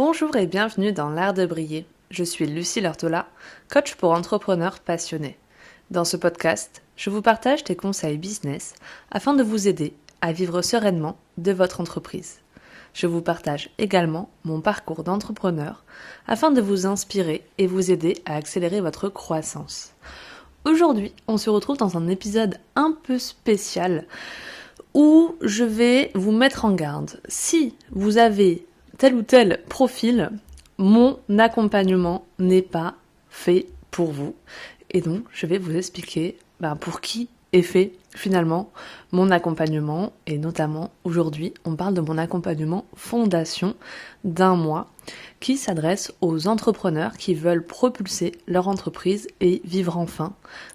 Bonjour et bienvenue dans l'art de briller. Je suis Lucie Lortola, coach pour entrepreneurs passionnés. Dans ce podcast, je vous partage des conseils business afin de vous aider à vivre sereinement de votre entreprise. Je vous partage également mon parcours d'entrepreneur afin de vous inspirer et vous aider à accélérer votre croissance. Aujourd'hui, on se retrouve dans un épisode un peu spécial où je vais vous mettre en garde. Si vous avez tel ou tel profil, mon accompagnement n'est pas fait pour vous. Et donc, je vais vous expliquer pour qui est fait finalement mon accompagnement. Et notamment, aujourd'hui, on parle de mon accompagnement fondation d'1 mois qui s'adresse aux entrepreneurs qui veulent propulser leur entreprise et vivre enfin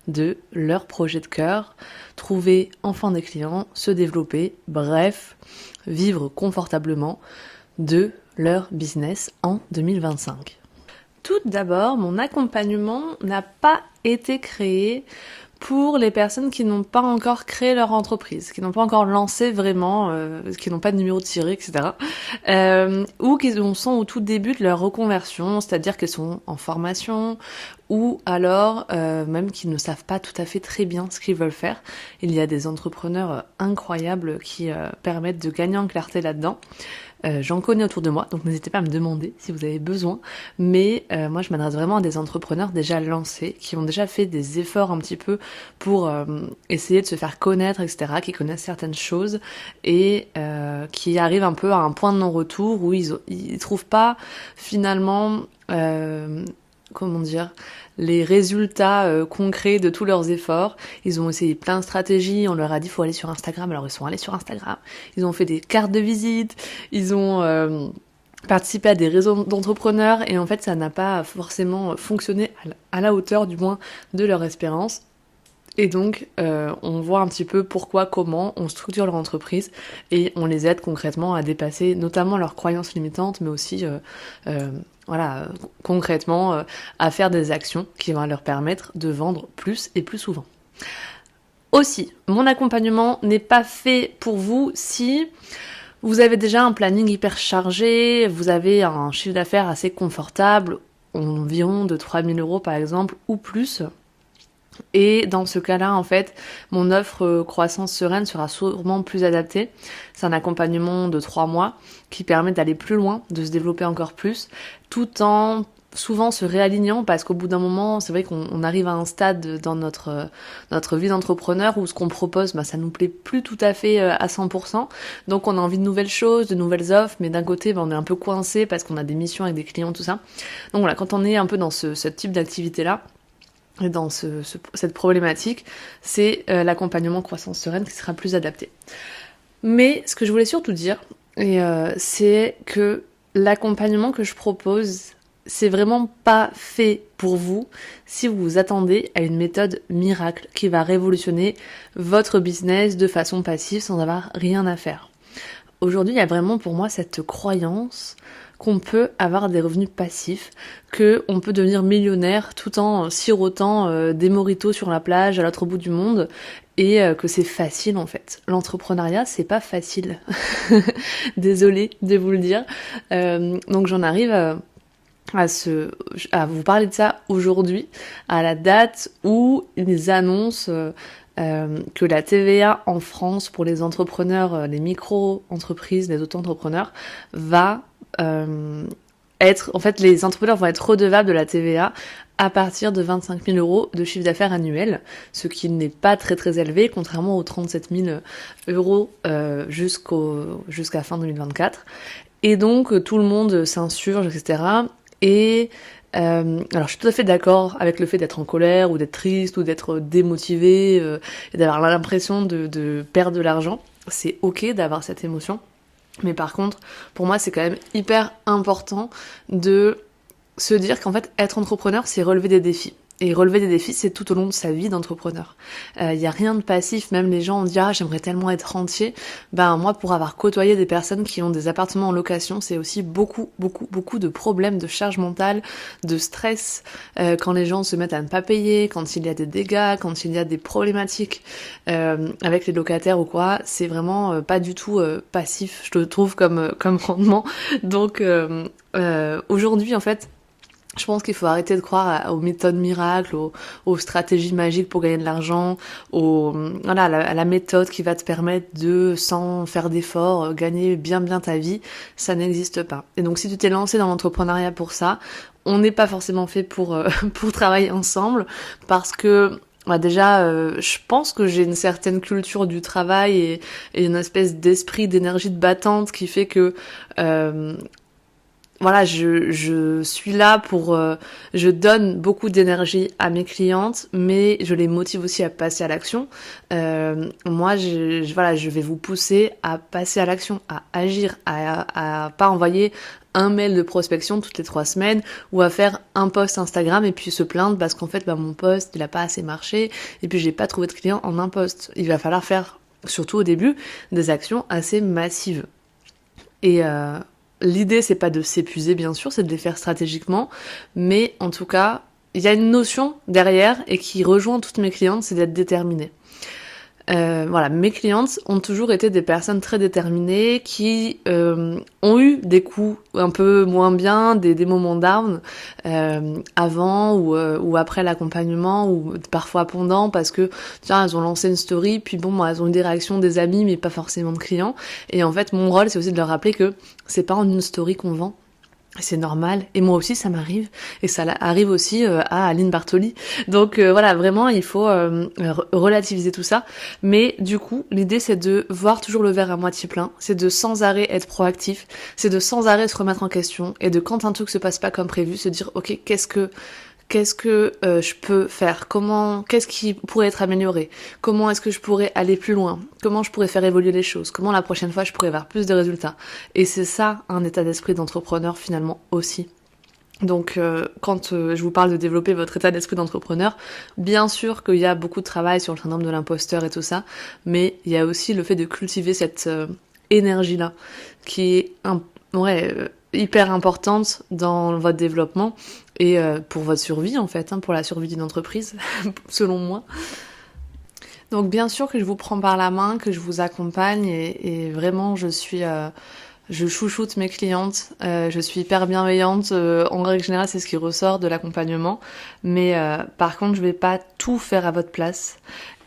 de leur projet de cœur, trouver enfin des clients, se développer, bref, vivre confortablement de leur business en 2025. Tout d'abord, mon accompagnement n'a pas été créé pour les personnes qui n'ont pas encore créé leur entreprise, qui n'ont pas encore lancé vraiment, qui n'ont pas de numéro de tiré, etc. Ou qui sont au tout début de leur reconversion, c'est-à-dire qu'elles sont en formation, ou alors même qui ne savent pas tout à fait très bien ce qu'ils veulent faire. Il y a des entrepreneurs incroyables qui permettent de gagner en clarté là-dedans. J'en connais autour de moi, donc n'hésitez pas à me demander si vous avez besoin. Mais moi, je m'adresse vraiment à des entrepreneurs déjà lancés, qui ont déjà fait des efforts un petit peu pour essayer de se faire connaître, etc., qui connaissent certaines choses et qui arrivent un peu à un point de non-retour où ils trouvent pas finalement, les résultats concrets de tous leurs efforts. Ils ont essayé plein de stratégies, on leur a dit faut aller sur Instagram, alors ils sont allés sur Instagram, ils ont fait des cartes de visite, ils ont participé à des réseaux d'entrepreneurs et en fait ça n'a pas forcément fonctionné à la hauteur du moins de leur espérance. Et donc, on voit un petit peu pourquoi, comment on structure leur entreprise et on les aide concrètement à dépasser notamment leurs croyances limitantes, mais aussi concrètement à faire des actions qui vont leur permettre de vendre plus et plus souvent. Aussi, mon accompagnement n'est pas fait pour vous si vous avez déjà un planning hyper chargé, vous avez un chiffre d'affaires assez confortable, environ de 3 000 € par exemple, ou plus. Et dans ce cas-là, en fait, mon offre croissance sereine sera sûrement plus adaptée. C'est un accompagnement de 3 mois qui permet d'aller plus loin, de se développer encore plus, tout en souvent se réalignant parce qu'au bout d'un moment, c'est vrai qu'on arrive à un stade dans notre vie d'entrepreneur où ce qu'on propose, ça nous plaît plus tout à fait à 100%. Donc on a envie de nouvelles choses, de nouvelles offres, mais d'un côté, on est un peu coincé parce qu'on a des missions avec des clients, tout ça. Donc voilà, quand on est un peu dans ce type d'activité-là, et dans cette problématique, c'est l'accompagnement croissance sereine qui sera plus adapté. Mais ce que je voulais surtout dire, c'est que l'accompagnement que je propose, c'est vraiment pas fait pour vous si vous vous attendez à une méthode miracle qui va révolutionner votre business de façon passive sans avoir rien à faire. Aujourd'hui, il y a vraiment pour moi cette croyance qu'on peut avoir des revenus passifs, qu'on peut devenir millionnaire tout en sirotant des mojitos sur la plage à l'autre bout du monde et que c'est facile en fait. L'entrepreneuriat, c'est pas facile. Désolée de vous le dire. Donc j'en arrive à vous parler de ça aujourd'hui, à la date où ils annoncent que la TVA en France pour les entrepreneurs, les micro-entreprises, les auto-entrepreneurs va être, en fait, les entrepreneurs vont être redevables de la TVA à partir de 25 000 € de chiffre d'affaires annuel, ce qui n'est pas très très élevé, contrairement aux 37 000 € jusqu'à fin 2024. Et donc tout le monde s'insurge, etc. Et alors je suis tout à fait d'accord avec le fait d'être en colère ou d'être triste ou d'être démotivé et d'avoir l'impression de perdre de l'argent. C'est ok d'avoir cette émotion. Mais par contre, pour moi, c'est quand même hyper important de se dire qu'en fait, être entrepreneur, c'est relever des défis. Et relever des défis, c'est tout au long de sa vie d'entrepreneur. Il y a rien de passif, même les gens ont dit « Ah, j'aimerais tellement être rentier ». Ben moi, pour avoir côtoyé des personnes qui ont des appartements en location, c'est aussi beaucoup de problèmes, de charge mentale, de stress, quand les gens se mettent à ne pas payer, quand il y a des dégâts, quand il y a des problématiques avec les locataires ou quoi. C'est vraiment pas du tout passif, je trouve, comme rendement. Donc aujourd'hui, en fait, je pense qu'il faut arrêter de croire aux méthodes miracles, aux stratégies magiques pour gagner de l'argent, à la méthode qui va te permettre de, sans faire d'efforts, gagner bien ta vie. Ça n'existe pas. Et donc si tu t'es lancé dans l'entrepreneuriat pour ça, on n'est pas forcément fait pour travailler ensemble, parce que déjà, je pense que j'ai une certaine culture du travail et une espèce d'esprit, d'énergie de battante qui fait que je suis là pour, je donne beaucoup d'énergie à mes clientes, mais je les motive aussi à passer à l'action. Moi, je vais vous pousser à passer à l'action, à agir, à pas envoyer un mail de prospection toutes les 3 semaines ou à faire un post Instagram et puis se plaindre parce qu'en fait, mon post, il a pas assez marché et puis j'ai pas trouvé de clients en un post. Il va falloir faire, surtout au début, des actions assez massives. Et l'idée, c'est pas de s'épuiser, bien sûr, c'est de les faire stratégiquement, mais en tout cas, il y a une notion derrière et qui rejoint toutes mes clientes, c'est d'être déterminée. Mes clientes ont toujours été des personnes très déterminées qui ont eu des coups un peu moins bien, des moments down avant ou après l'accompagnement ou parfois pendant, parce que tiens, elles ont lancé une story puis elles ont eu des réactions des amis mais pas forcément de clients. Et en fait, mon rôle, c'est aussi de leur rappeler que c'est pas en une story qu'on vend. C'est normal, et moi aussi ça m'arrive, et ça arrive aussi à Aline Bartoli. Donc vraiment il faut relativiser tout ça, mais du coup l'idée c'est de voir toujours le verre à moitié plein, c'est de sans arrêt être proactif, c'est de sans arrêt se remettre en question, et de quand un truc se passe pas comme prévu, se dire ok, qu'est-ce que je peux faire, qu'est-ce qui pourrait être amélioré, comment est-ce que je pourrais aller plus loin, comment je pourrais faire évoluer les choses, comment la prochaine fois je pourrais avoir plus de résultats. Et c'est ça un état d'esprit d'entrepreneur finalement aussi. Donc quand je vous parle de développer votre état d'esprit d'entrepreneur, bien sûr qu'il y a beaucoup de travail sur le syndrome de l'imposteur et tout ça, mais il y a aussi le fait de cultiver cette énergie-là qui est hyper importante dans votre développement et pour votre survie en fait, pour la survie d'une entreprise, selon moi. Donc bien sûr que je vous prends par la main, que je vous accompagne et vraiment je chouchoute mes clientes, je suis hyper bienveillante, en règle générale c'est ce qui ressort de l'accompagnement, mais par contre je vais pas tout faire à votre place.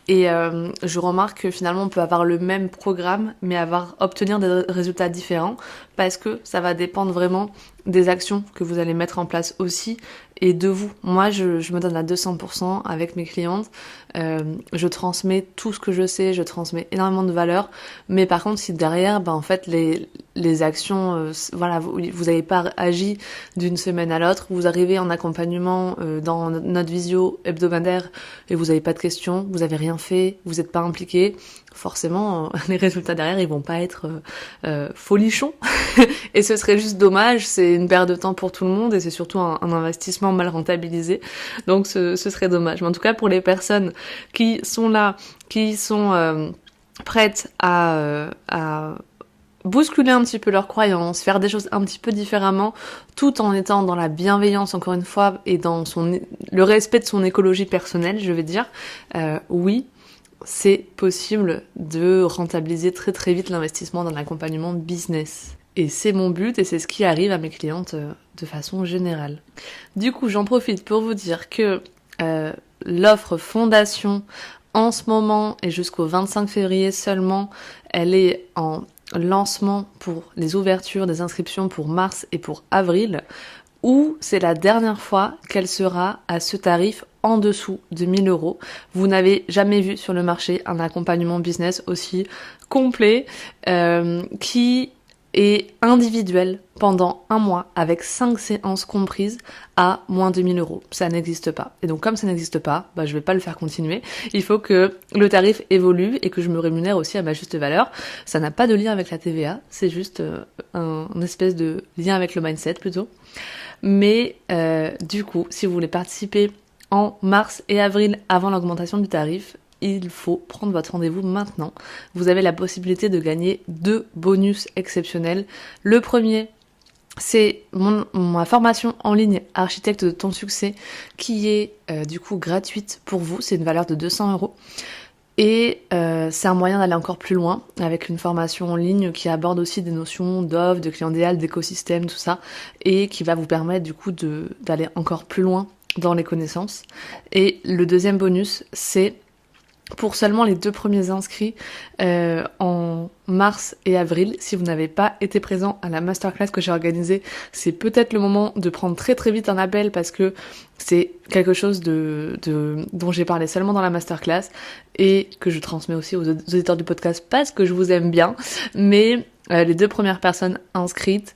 Et je remarque que finalement on peut avoir le même programme mais obtenir des résultats différents parce que ça va dépendre vraiment des actions que vous allez mettre en place aussi et de vous. Moi je me donne à 200% avec mes clientes, je transmets tout ce que je sais, je transmets énormément de valeur, mais par contre si derrière en fait les actions, vous n'avez pas agi d'une semaine à l'autre, vous arrivez en accompagnement dans notre visio hebdomadaire et vous n'avez pas de questions, vous n'avez rien fait, vous n'êtes pas impliqué, forcément les résultats derrière ils vont pas être folichons et ce serait juste dommage, c'est une perte de temps pour tout le monde et c'est surtout un investissement mal rentabilisé, donc ce serait dommage. Mais en tout cas pour les personnes qui sont là, qui sont prêtes à bousculer un petit peu leurs croyances, faire des choses un petit peu différemment, tout en étant dans la bienveillance encore une fois et dans le respect de son écologie personnelle, je vais dire, oui, c'est possible de rentabiliser très très vite l'investissement dans l'accompagnement business. Et c'est mon but et c'est ce qui arrive à mes clientes de façon générale. Du coup, j'en profite pour vous dire que l'offre fondation en ce moment et jusqu'au 25 février seulement, elle est en lancement pour les ouvertures des inscriptions pour mars et pour avril, où c'est la dernière fois qu'elle sera à ce tarif en dessous de 1 000 €. Vous n'avez jamais vu sur le marché un accompagnement business aussi complet qui est individuel pendant 1 mois avec 5 séances comprises à moins de 1 000 €. Ça n'existe pas. Et donc comme ça n'existe pas, je vais pas le faire continuer. Il faut que le tarif évolue et que je me rémunère aussi à ma juste valeur. Ça n'a pas de lien avec la TVA, c'est juste un espèce de lien avec le mindset plutôt. Mais du coup, si vous voulez participer en mars et avril avant l'augmentation du tarif, il faut prendre votre rendez-vous maintenant. Vous avez la possibilité de gagner 2 bonus exceptionnels. Le premier, c'est ma formation en ligne Architecte de ton succès qui est du coup gratuite pour vous. C'est une valeur de 200 €. Et c'est un moyen d'aller encore plus loin avec une formation en ligne qui aborde aussi des notions d'offre, de client idéal, d'écosystème, tout ça, et qui va vous permettre du coup d'aller encore plus loin dans les connaissances. Et le deuxième bonus, c'est pour seulement les 2 premiers inscrits en mars et avril. Si vous n'avez pas été présent à la masterclass que j'ai organisée, c'est peut-être le moment de prendre très très vite un appel parce que c'est quelque chose dont j'ai parlé seulement dans la masterclass et que je transmets aussi aux auditeurs du podcast parce que je vous aime bien. Mais les 2 premières personnes inscrites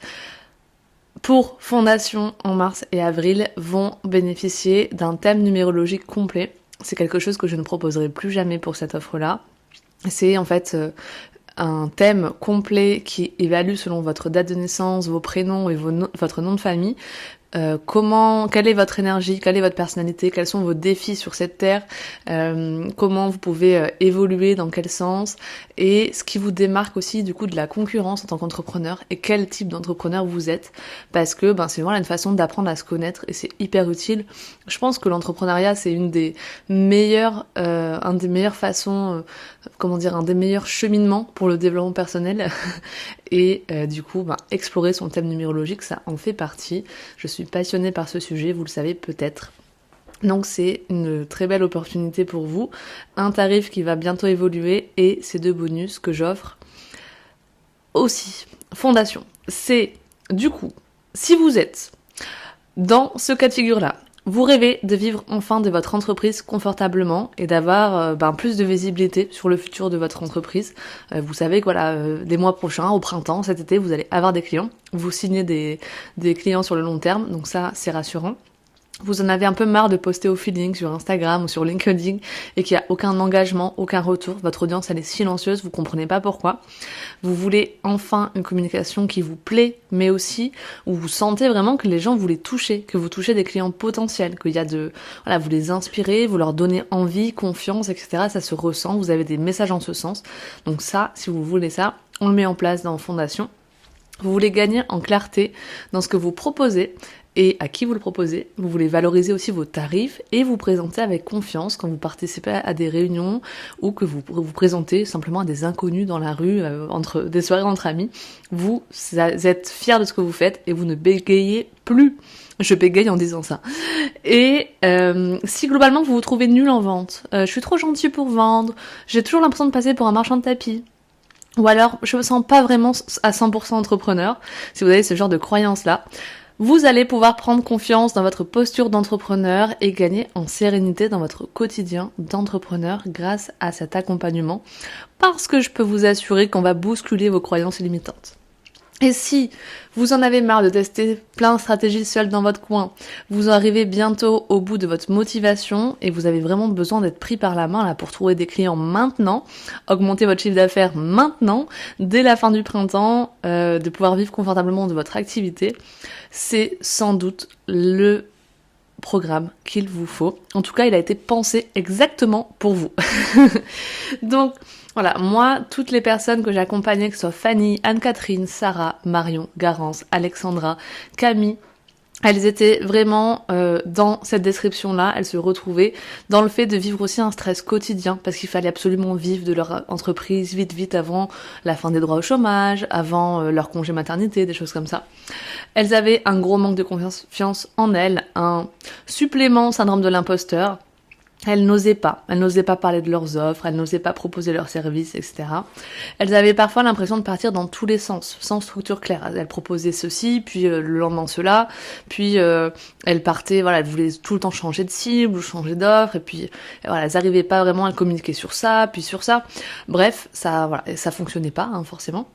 pour Fondation en mars et avril vont bénéficier d'un thème numérologique complet. C'est quelque chose que je ne proposerai plus jamais pour cette offre-là. C'est en fait un thème complet qui évalue selon votre date de naissance, vos prénoms et votre nom de famille. Quelle est votre énergie, quelle est votre personnalité, quels sont vos défis sur cette terre, comment vous pouvez évoluer, dans quel sens, et ce qui vous démarque aussi du coup de la concurrence en tant qu'entrepreneur et quel type d'entrepreneur vous êtes, parce que c'est vraiment une façon d'apprendre à se connaître et c'est hyper utile. Je pense que l'entrepreneuriat c'est une des meilleures façons, un des meilleurs cheminements pour le développement personnel et du coup explorer son thème numérologique ça en fait partie. Je suis passionnée par ce sujet, vous le savez peut-être. Donc c'est une très belle opportunité pour vous, un tarif qui va bientôt évoluer et ces 2 bonus que j'offre aussi. Fondation, c'est du coup, si vous êtes dans ce cas de figure-là, vous rêvez de vivre enfin de votre entreprise confortablement et d'avoir plus de visibilité sur le futur de votre entreprise. Vous savez que les mois prochains, au printemps, cet été, vous allez avoir des clients. Vous signez des clients sur le long terme, donc ça, c'est rassurant. Vous en avez un peu marre de poster au feeling sur Instagram ou sur LinkedIn et qu'il n'y a aucun engagement, aucun retour. Votre audience, elle est silencieuse, vous comprenez pas pourquoi. Vous voulez enfin une communication qui vous plaît, mais aussi où vous sentez vraiment que les gens vous les touchez, que vous touchez des clients potentiels, qu'il y a vous les inspirez, vous leur donnez envie, confiance, etc. Ça se ressent, vous avez des messages en ce sens. Donc ça, si vous voulez ça, on le met en place dans Fondation. Vous voulez gagner en clarté dans ce que vous proposez et à qui vous le proposez. Vous voulez valoriser aussi vos tarifs et vous présenter avec confiance quand vous participez à des réunions ou que vous vous présentez simplement à des inconnus dans la rue, entre des soirées entre amis. Vous êtes fiers de ce que vous faites et vous ne bégayez plus. Je bégaye en disant ça. Et si globalement vous vous trouvez nul en vente, je suis trop gentil pour vendre, j'ai toujours l'impression de passer pour un marchand de tapis, ou alors je me sens pas vraiment à 100% entrepreneur, si vous avez ce genre de croyance-là, vous allez pouvoir prendre confiance dans votre posture d'entrepreneur et gagner en sérénité dans votre quotidien d'entrepreneur grâce à cet accompagnement, parce que je peux vous assurer qu'on va bousculer vos croyances limitantes. Et si vous en avez marre de tester plein de stratégies seul dans votre coin, vous arrivez bientôt au bout de votre motivation et vous avez vraiment besoin d'être pris par la main là pour trouver des clients maintenant, augmenter votre chiffre d'affaires maintenant, dès la fin du printemps, de pouvoir vivre confortablement de votre activité, c'est sans doute le programme qu'il vous faut. En tout cas, il a été pensé exactement pour vous. Donc, voilà, moi, toutes les personnes que j'ai accompagnées, que ce soit Fanny, Anne-Catherine, Sarah, Marion, Garance, Alexandra, Camille, elles étaient vraiment dans cette description-là, elles se retrouvaient dans le fait de vivre aussi un stress quotidien, parce qu'il fallait absolument vivre de leur entreprise vite avant la fin des droits au chômage, avant leur congé maternité, des choses comme ça. Elles avaient un gros manque de confiance en elles, un supplément syndrome de l'imposteur. Elles n'osaient pas parler de leurs offres, elles n'osaient pas proposer leurs services, etc. Elles avaient parfois l'impression de partir dans tous les sens, sans structure claire. Elles proposaient ceci, puis le lendemain cela, puis elles partaient, elles voulaient tout le temps changer de cible ou changer d'offre, et puis elles n'arrivaient pas vraiment à communiquer sur ça, puis sur ça. Bref, ça fonctionnait pas, forcément.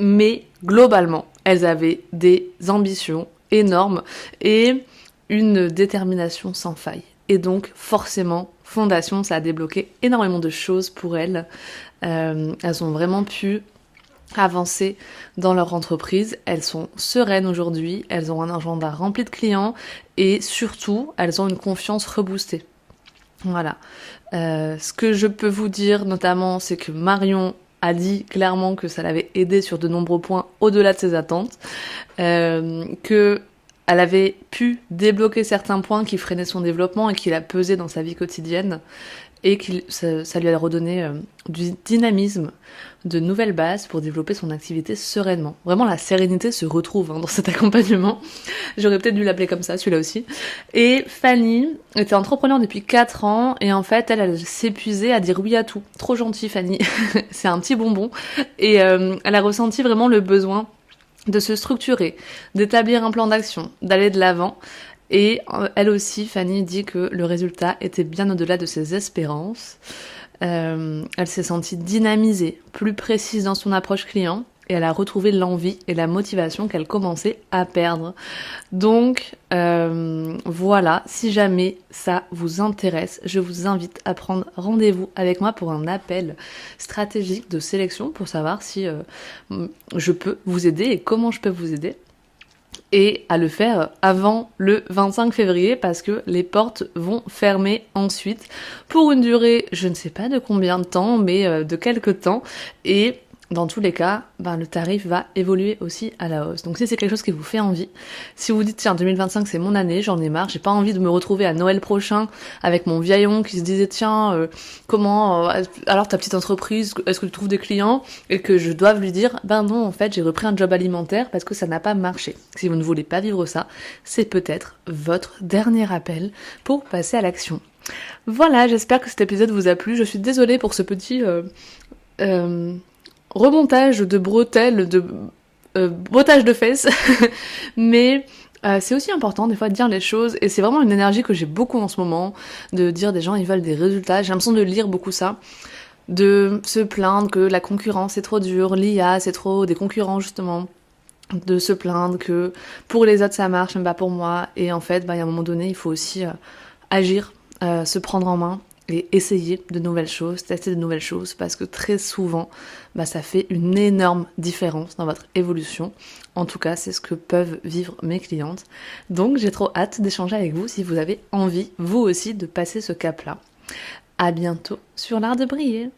Mais globalement, elles avaient des ambitions énormes et une détermination sans faille. Et donc, forcément, Fondation, ça a débloqué énormément de choses pour elles. Elles ont vraiment pu avancer dans leur entreprise. Elles sont sereines aujourd'hui, elles ont un agenda rempli de clients et surtout, elles ont une confiance reboostée. Voilà. Ce que je peux vous dire notamment, c'est que Marion a dit clairement que ça l'avait aidé sur de nombreux points au-delà de ses attentes, que elle avait pu débloquer certains points qui freinaient son développement et qui la pesaient dans sa vie quotidienne et que ça lui a redonné du dynamisme, de nouvelles bases pour développer son activité sereinement. Vraiment, la sérénité se retrouve dans cet accompagnement. J'aurais peut-être dû l'appeler comme ça, celui-là aussi. Et Fanny était entrepreneur depuis 4 ans et en fait, elle s'épuisait à dire oui à tout. Trop gentille, Fanny. C'est un petit bonbon. Et elle a ressenti vraiment le besoin de se structurer, d'établir un plan d'action, d'aller de l'avant. Et elle aussi, Fanny, dit que le résultat était bien au-delà de ses espérances. Elle s'est sentie dynamisée, plus précise dans son approche client, et elle a retrouvé l'envie et la motivation qu'elle commençait à perdre. Donc voilà, si jamais ça vous intéresse, je vous invite à prendre rendez-vous avec moi pour un appel stratégique de sélection pour savoir si je peux vous aider et comment je peux vous aider. Et à le faire avant le 25 février parce que les portes vont fermer ensuite pour une durée, je ne sais pas de combien de temps, mais de quelques temps. Et dans tous les cas, le tarif va évoluer aussi à la hausse. Donc si c'est quelque chose qui vous fait envie, si vous dites tiens 2025 c'est mon année, j'en ai marre, j'ai pas envie de me retrouver à Noël prochain avec mon vieillon qui se disait tiens comment alors ta petite entreprise, est-ce que tu trouves des clients et que je doive lui dire non en fait j'ai repris un job alimentaire parce que ça n'a pas marché. Si vous ne voulez pas vivre ça, c'est peut-être votre dernier appel pour passer à l'action. Voilà, j'espère que cet épisode vous a plu. Je suis désolée pour ce petit remontage de bretelles, de bottage de fesses, mais c'est aussi important des fois de dire les choses, et c'est vraiment une énergie que j'ai beaucoup en ce moment, de dire des gens ils veulent des résultats, j'ai l'impression de lire beaucoup ça, de se plaindre que la concurrence est trop dure, l'IA c'est trop des concurrents justement, de se plaindre que pour les autres ça marche, mais pas pour moi, et en fait il y a un moment donné il faut aussi agir, se prendre en main, et essayer de nouvelles choses, tester de nouvelles choses, parce que très souvent, ça fait une énorme différence dans votre évolution. En tout cas, c'est ce que peuvent vivre mes clientes. Donc, j'ai trop hâte d'échanger avec vous si vous avez envie, vous aussi, de passer ce cap-là. À bientôt sur l'art de briller.